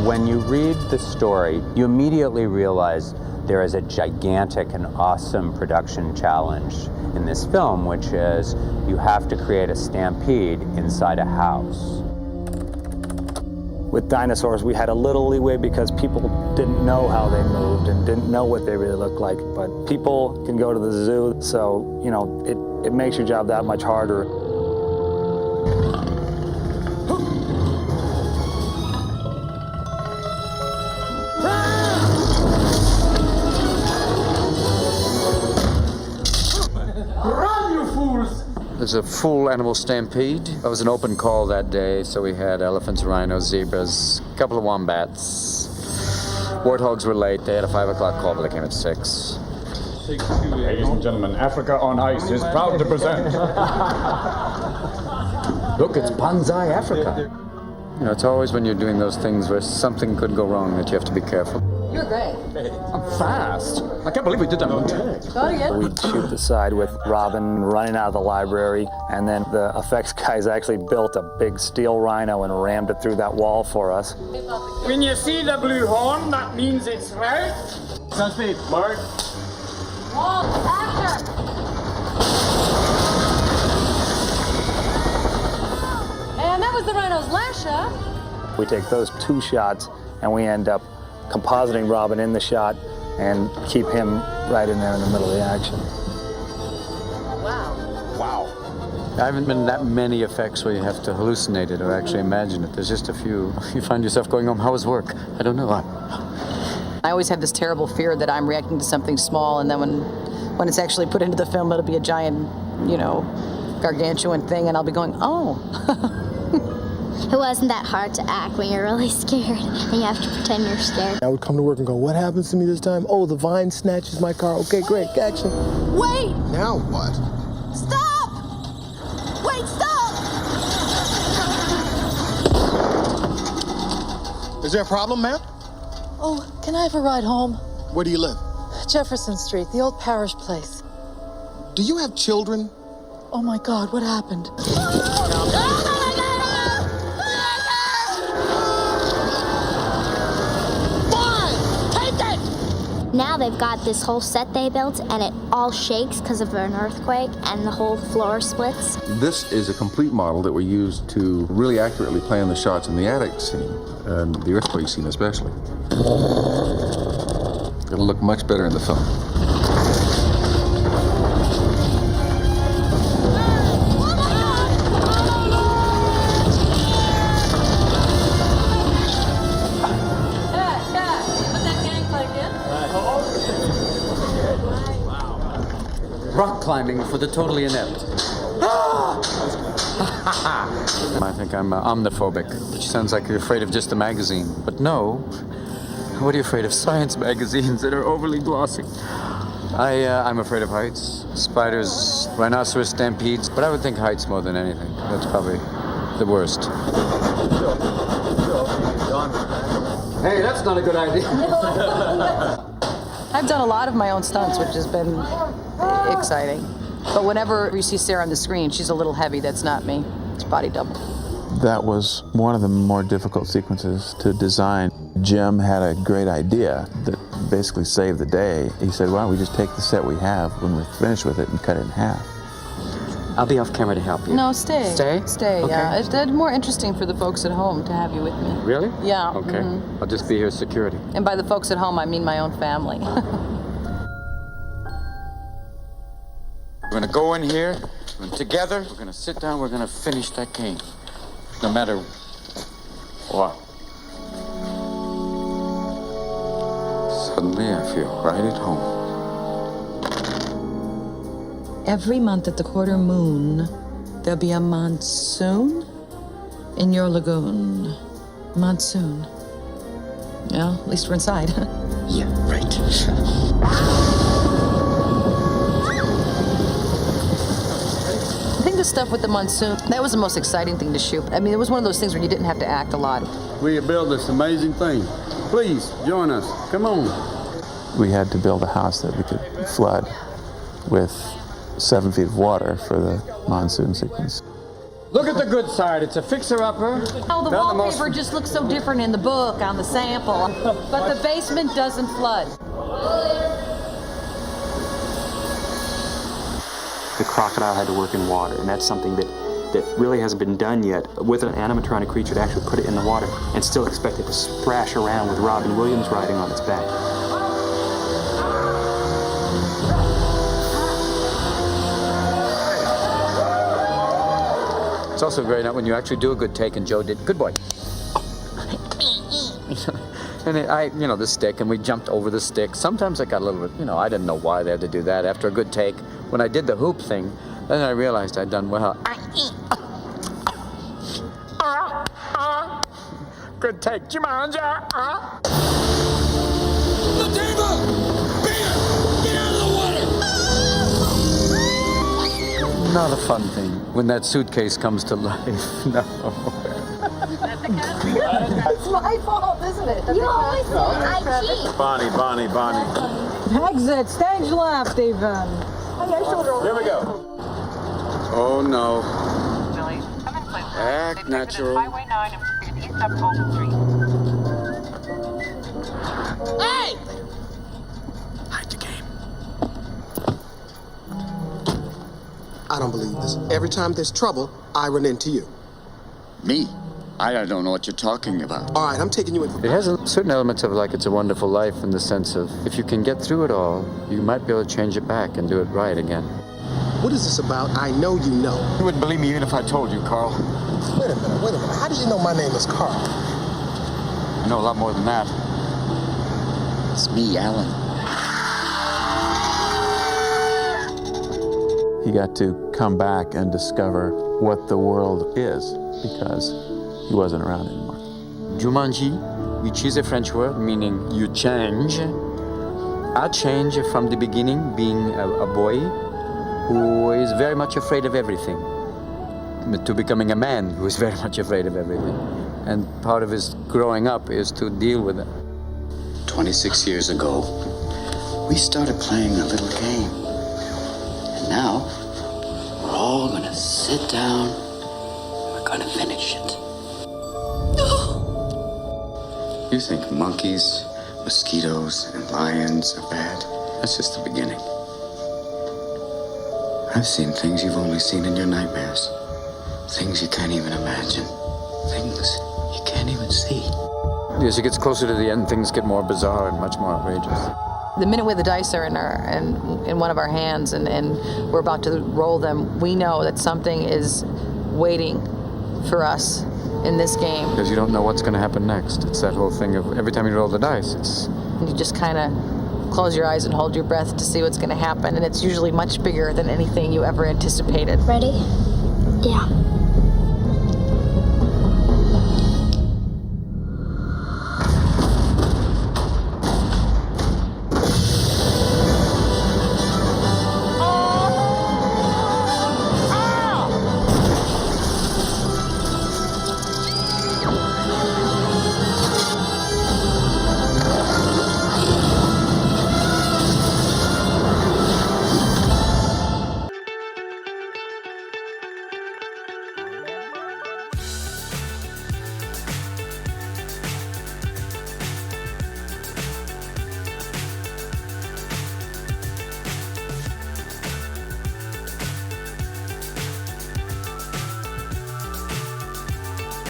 When you read the story, you immediately realize there is a gigantic and awesome production challenge in this film, which is you have to create a stampede inside a house. With dinosaurs, we had a little leeway because people didn't know how they moved and didn't know what they really looked like. But people can go to the zoo, so, you know, it makes your job that much harder. It was a full animal stampede. It was an open call that day, so we had elephants, rhinos, zebras, a couple of wombats. Warthogs were late. They had a 5 o'clock call, but they came at 6. Ladies and gentlemen, Africa on Ice is proud to present. Look, it's Bonsai Africa. You know, it's always when you're doing those things where something could go wrong that you have to be careful. You're great. I'm fast. I can't believe we did that on take. Go again. We'd shoot the side with Robin running out of the library, and then the effects guys actually built a big steel rhino and rammed it through that wall for us. When you see the blue horn, that means it's right. Stampede, Mark. Action! And that was the rhino's last shot. We take those 2 shots, and we end up compositing Robin in the shot and keep him right in there in the middle of the action. Wow. There haven't been that many effects where you have to hallucinate it or actually imagine it. There's just a few. You find yourself going home, how was work? I don't know. I always have this terrible fear that I'm reacting to something small, and then when it's actually put into the film, it'll be a giant, you know, gargantuan thing, and I'll be going, oh. It wasn't that hard to act when you're really scared and you have to pretend you're scared. I would come to work and go, what happens to me this time? Oh, the vine snatches my car. Okay, great, action. Wait! Now what? Stop! Wait, stop! Is there a problem, ma'am? Oh, can I have a ride home? Where do you live? Jefferson Street, the old parish place. Do you have children? Oh my God, what happened? Now they've got this whole set they built, and it all shakes because of an earthquake, and the whole floor splits. This is a complete model that we used to really accurately plan the shots in the attic scene, and the earthquake scene especially. It'll look much better in the film. Rock climbing for the totally inept. I think I'm omniphobic, which sounds like you're afraid of just the magazine. But no, what are you afraid of? Science magazines that are overly glossy. I'm afraid of heights, spiders, rhinoceros stampedes, but I would think heights more than anything. That's probably the worst. Hey, that's not a good idea. I've done a lot of my own stunts, which has been exciting. But whenever you see Sarah on the screen, she's a little heavy. That's not me. It's body double. That was one of the more difficult sequences to design. Jim had a great idea that basically saved the day. He said, why don't we just take the set we have when we're finished with it and cut it in half? I'll be off camera to help you. No, stay. Stay? Stay, Okay. yeah. It's more interesting for the folks at home to have you with me. Really? Yeah. Okay. I'll just be here as security. And by the folks at home, I mean my own family. We're gonna go in here, and together, we're gonna sit down, we're gonna finish that game. No matter what. Suddenly, I feel right at home. Every month at the quarter moon, there'll be a monsoon in your lagoon. Monsoon. Well, at least we're inside. Yeah, right. I think the stuff with the monsoon, that was the most exciting thing to shoot. I mean, it was one of those things where you didn't have to act a lot. We build this amazing thing. Please, join us. Come on. We had to build a house that we could flood with 7 feet of water for the monsoon sequence. Look at the good side. It's a fixer-upper. Oh, the Not wallpaper just looks so different in the book on the sample. But the basement doesn't flood. The crocodile had to work in water, and that's something that really hasn't been done yet with an animatronic creature to actually put it in the water and still expect it to thrash around with Robin Williams riding on its back. It's also great when you actually do a good take, and Joe did. Good boy. And the stick, and we jumped over the stick. Sometimes I got a little bit, I didn't know why they had to do that. After a good take, when I did the hoop thing, then I realized I'd done well. Good take, Jumanji. The table! Beer! Get out of the water! Not a fun thing when that suitcase comes to life. No. It's my fault, isn't it? You always say I cheat. Bonnie. Exit, stage left, even. Here we go. Oh no. Act natural. Highway 9 and proceed east up Fulton Street. Hey! Hide the game. I don't believe this. Every time there's trouble, I run into you. Me? I don't know what you're talking about. All right, I'm taking you in for... It has certain elements of like It's a Wonderful Life in the sense of if you can get through it all, you might be able to change it back and do it right again. What is this about? I know you know. You wouldn't believe me even if I told you, Carl. Wait a minute. How did you know my name is Carl? I know a lot more than that. It's me, Alan. He got to come back and discover what the world is because he wasn't around anymore. Jumanji, which is a French word meaning you change. I change from the beginning being a boy who is very much afraid of everything to becoming a man who is very much afraid of everything. And part of his growing up is to deal with it. 26 years ago, we started playing a little game. And now, we're all gonna sit down and we're gonna finish it. You think monkeys, mosquitoes, and lions are bad? That's just the beginning. I've seen things you've only seen in your nightmares. Things you can't even imagine. Things you can't even see. As it gets closer to the end, things get more bizarre and much more outrageous. The minute where the dice are in one of our hands and we're about to roll them, we know that something is waiting for us in this game. Because you don't know what's going to happen next. It's that whole thing of every time you roll the dice, You just kind of close your eyes and hold your breath to see what's going to happen, and it's usually much bigger than anything you ever anticipated. Ready? Yeah.